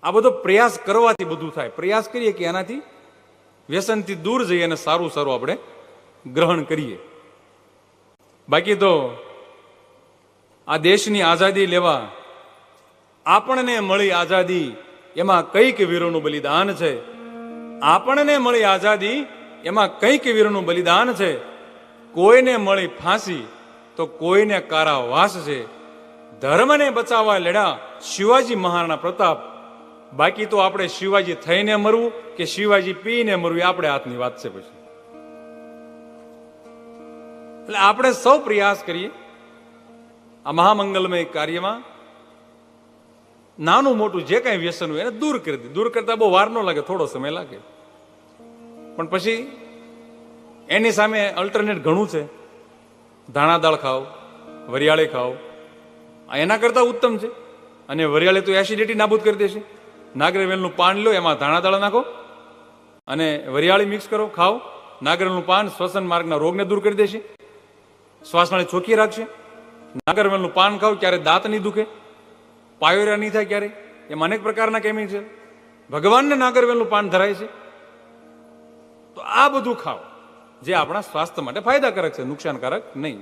આ બધો પ્રયાસ કરવાથી બધું થાય. પ્રયાસ કરીએ કે એનાથી વ્યસનથી દૂર જઈએ અને સારું સારું આપણે ગ્રહણ કરીએ. બાકી તો આ દેશની આઝાદી લેવા આપણને મળી આઝાદી, એમાં કઈક વીરોનું બલિદાન છે. આપણને મળી આઝાદી, એમાં કઈક વીરોનું બલિદાન છે. કોઈને મળી ફાંસી તો કોઈને કારાવાસ છે. ધર્મને બચાવવા લડ્યા શિવાજી મહારાણા પ્રતાપ. બાકી તો આપણે શિવાજી થઈને મરવું કે શિવાજી પીને મરવું, આપણે હાથની વાત છે. પછી એટલે આપણે સૌ પ્રયાસ કરીએ આ મહામંગલમય કાર્યમાં. નાનું મોટું જે કાંઈ વ્યસન હોય એને દૂર કરી દે. દૂર કરતા બહુ વાર ન લાગે, થોડો સમય લાગે, પણ પછી એની સામે અલ્ટરનેટ ઘણું છે. ધાણા દાળ ખાઓ, વરિયાળી ખાઓ, આ એના કરતા ઉત્તમ છે. અને વરિયાળી તો એસિડિટી નાબૂદ કરી દેશે. નાગરવેલનું પાન લો, એમાં ધાણા દાળ નાખો અને વરિયાળી મિક્સ કરો, ખાઓ. નાગરવેલનું પાન શ્વસન માર્ગના રોગને દૂર કરી દેશે, શ્વાસનાળી ચોખ્ખી રાખશે. નાગરવેલનું પાન ખાઓ, ક્યારે દાંત નહીં દુખે, પાયોરિયા નહીં થાય ક્યારે. એમાં અનેક પ્રકારના કેમિકલ છે. ભગવાનને નાગરવેલનું પાન ધરાય છે. તો આ બધું ખાઓ જે આપણા સ્વાસ્થ્ય માટે ફાયદાકારક છે, નુકસાનકારક નહીં.